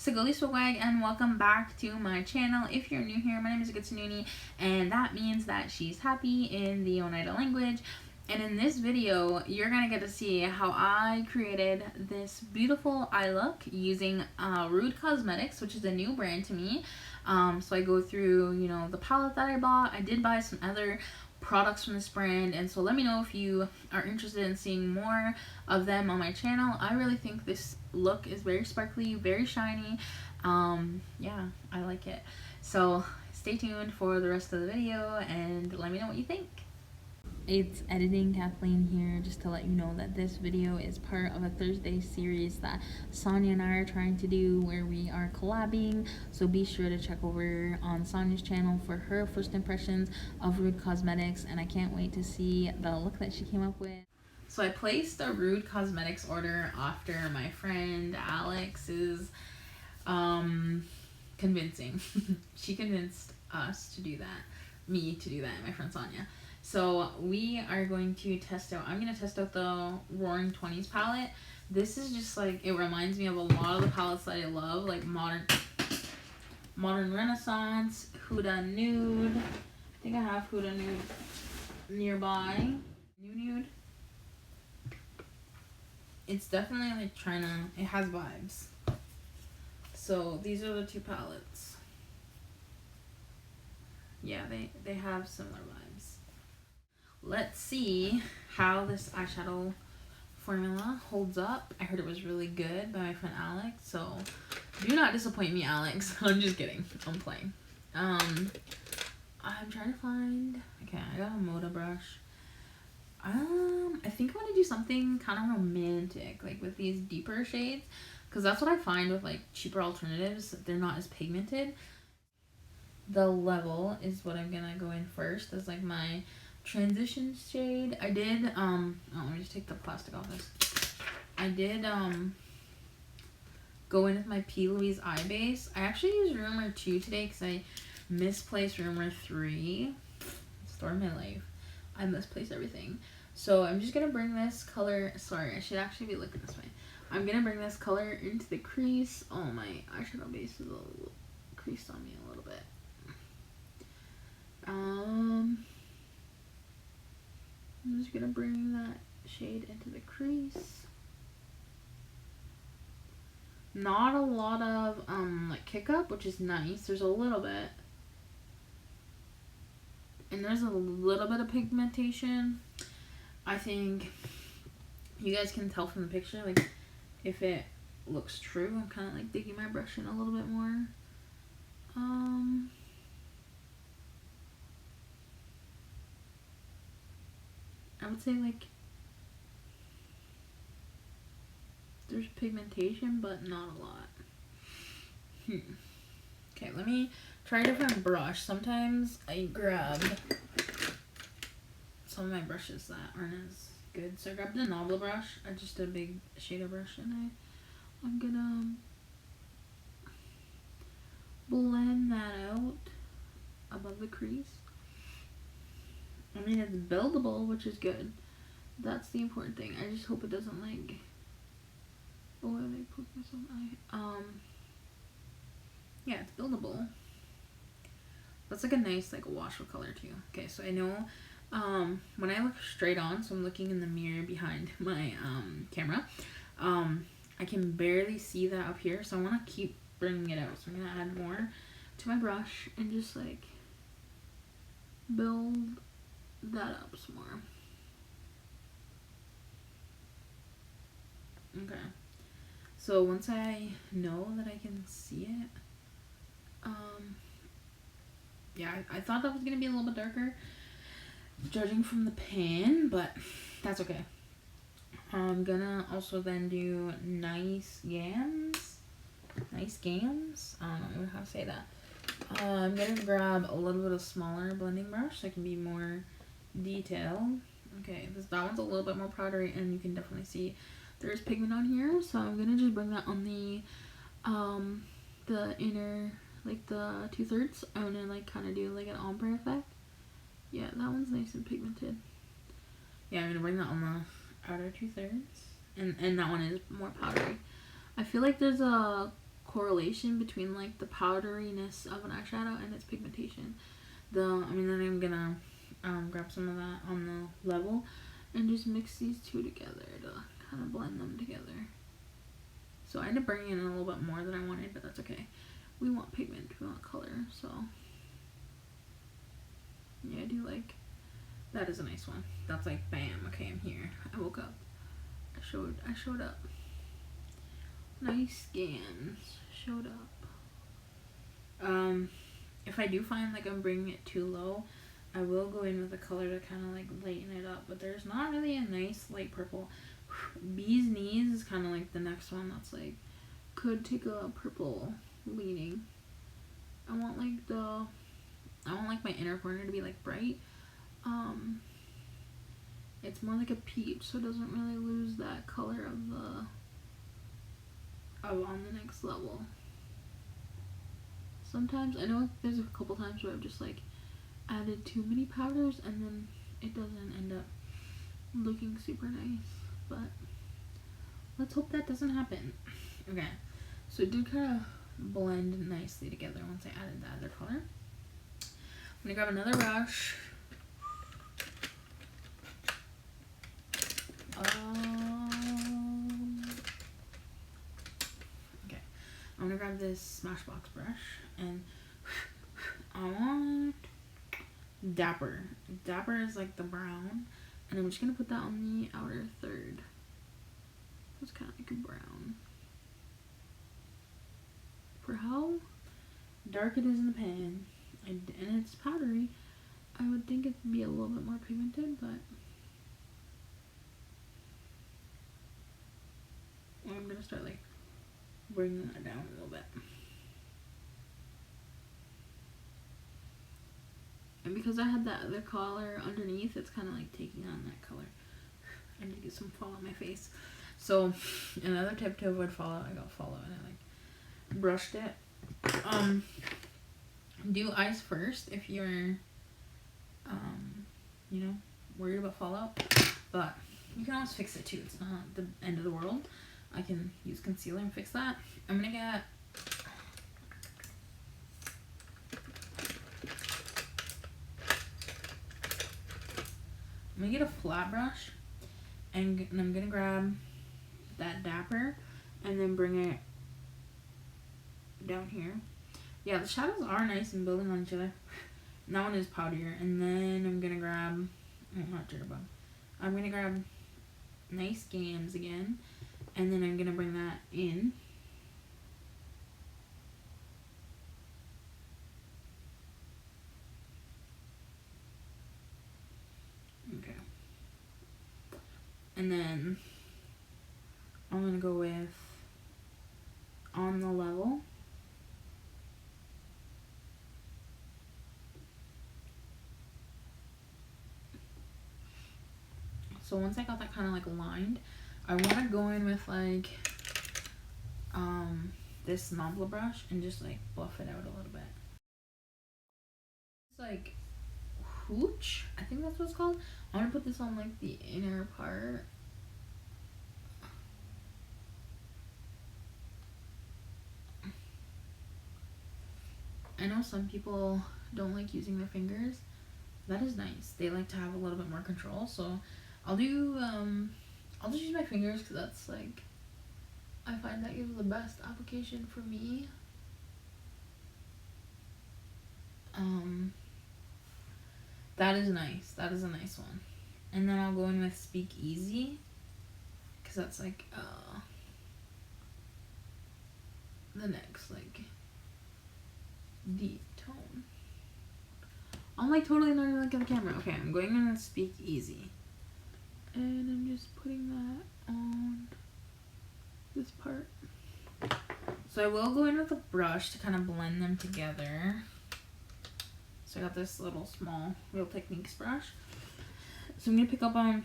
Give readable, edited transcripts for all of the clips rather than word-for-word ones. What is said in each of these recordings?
Shekoli Swakweku, and welcome back to my channel. If you're new here, my name is Gitsununi, and that means that she's happy in the Oneida language. And in this video, you're gonna get to see how I created this beautiful eye look using Rude Cosmetics, which is a new brand to me. So I go through, the palette that I bought. I did buy some other products from this brand, and so let me know if you are interested in seeing more of them on my channel. I really think this look is very sparkly, very shiny. Yeah, I like it. So stay tuned for the rest of the video and let me know what you think. It's editing Kathleen here, just to let you know that this video is part of a Thursday series that Sonia and I are trying to do, where we are collabing. So be sure to check over on Sonia's channel for her first impressions of Rude Cosmetics, and I can't wait to see the look that she came up with. So I placed a Rude Cosmetics order after my friend Alex's convincing. She convinced us to do that, me to do that, and my friend Sonia. So we are going to test out, I'm going to test out the Roaring 20s palette. This is just like, it reminds me of a lot of the palettes that I love, like Modern Renaissance, Huda Nude. I think I have Huda Nude nearby. Nude. It's definitely like it has vibes. So these are the two palettes. Yeah, they have similar vibes. Let's see how this eyeshadow formula holds up. I heard it was really good by my friend Alex, so do not disappoint me, Alex. I'm just kidding. I'm playing. I'm trying to find... Okay, I got a Moda brush. I think I want to do something kind of romantic, like with these deeper shades, because that's what I find with like cheaper alternatives. They're not as pigmented. The Level is what I'm gonna go in first as like my transition shade. I did let me just take the plastic off this. I did go in with my P. Louise eye base. I actually used Rumor 2 today because I misplaced Rumor 3. Story of my life. I misplaced everything. So I'm just gonna bring this color, sorry, I should actually be looking this way. I'm gonna bring this color into the crease. Oh, my eyeshadow base is a little creased on me a little bit. I'm just gonna bring that shade into the crease. Not a lot of like kick up, which is nice. There's a little bit, and there's a little bit of pigmentation. I think you guys can tell from the picture, like if it looks true. I'm kind of like digging my brush in a little bit more. I would say like there's pigmentation, but not a lot. Okay, let me try a different brush. Sometimes I grab some of my brushes that aren't as good. So I grabbed the Novel brush, just a big shader brush, and I'm gonna blend that out above the crease. I mean, it's buildable, which is good. That's the important thing. I just hope it doesn't like... Oh, I may poke myself in the eye. Yeah, it's buildable. That's like a nice like wash of color too. Okay, so I know when I look straight on, so I'm looking in the mirror behind my camera, I can barely see that up here, so I want to keep bringing it out. So I'm gonna add more to my brush and just like build that up some more. Okay, so once I know that I can see it, yeah, I thought that was gonna be a little bit darker judging from the pan, but that's okay. I'm gonna also then do nice gams. I don't know how to say that. I'm gonna grab a little bit of smaller blending brush so I can be more detailed. Okay, that one's a little bit more powdery, and you can definitely see there's pigment on here, so I'm gonna just bring that on the inner, like the 2/3. I'm gonna like kind of do like an ombre effect. Yeah, that one's nice and pigmented. Yeah, I'm gonna bring that on the outer 2/3, and that one is more powdery. I feel like there's a correlation between like the powderiness of an eyeshadow and its pigmentation. Then I'm gonna grab some of that on the level and just mix these two together to kind of blend them together. So I ended up bringing in a little bit more than I wanted, but that's okay. We want pigment, we want color, so yeah, I do like, that is a nice one. That's like, bam, okay, I'm here. I woke up. I showed up. Nice scans. Showed up. If I do find like I'm bringing it too low, I will go in with a color to kind of like lighten it up, but there's not really a nice light purple. Bee's Knees is kind of like the next one that's like, could take a purple leaning. I want like my inner corner to be like bright. It's more like a peach, so it doesn't really lose that color of on the next level. Sometimes, I know there's a couple times where I've just like added too many powders and then it doesn't end up looking super nice, but let's hope that doesn't happen. Okay, so it did kind of blend nicely together once I added the other color. I'm gonna grab another brush. Okay, I'm gonna grab this Smashbox brush and I want Dapper. Dapper is like the brown, and I'm just gonna put that on the outer third. It's kind of like a brown. For how dark it is in the pan, and it's powdery, I would think it'd be a little bit more pigmented, but I'm gonna start like bringing that down a little bit. And because I had that other color underneath, it's kind of like taking on that color. I need to get some fall on my face. So another tip to avoid fallout, I got fallout and I like brushed it. Do eyes first if you're you know, worried about fallout, but you can always fix it too. It's not the end of the world. I can use concealer and fix that. I'm gonna get a flat brush and I'm gonna grab that Dapper and then bring it down here. Yeah, the shadows are nice and building on each other. And that one is powderier. And then I'm gonna grab, not Jitterbug. I'm gonna grab Nice Scams again, and then I'm gonna bring that in. Okay. And then I'm gonna go with On the Level. So once I got that kind of like lined, I want to go in with like this Nabla brush and just like buff it out a little bit. It's like Hooch, I think that's what it's called. I want to put this on like the inner part. I know some people don't like using their fingers. That is nice. They like to have a little bit more control, so I'll do I'll just use my fingers because that's like, I find that gives the best application for me. That is nice. That is a nice one. And then I'll go in with Speak Easy because that's like the next like deep tone. I'm like totally not even looking at the camera. Okay, I'm going in with Speak Easy. And I'm just putting that on this part. So I will go in with a brush to kind of blend them together. So I got this little small Real Techniques brush. So I'm gonna pick up on,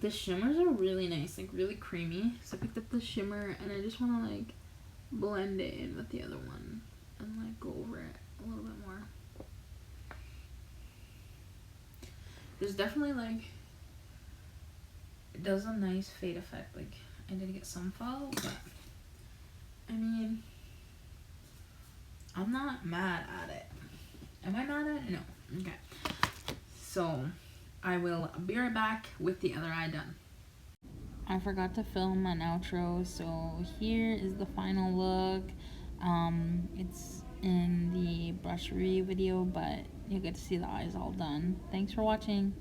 the shimmers are really nice, like really creamy. So I picked up the shimmer and I just wanna like blend it in with the other one and like go over it a little bit more. There's definitely like, it does a nice fade effect. Like I did get some fall, but I mean, I'm not mad at it. Am I mad at it? No. Okay. So I will be right back with the other eye done. I forgot to film an outro, so here is the final look. It's in the brushery video, but you get to see the eyes all done. Thanks for watching.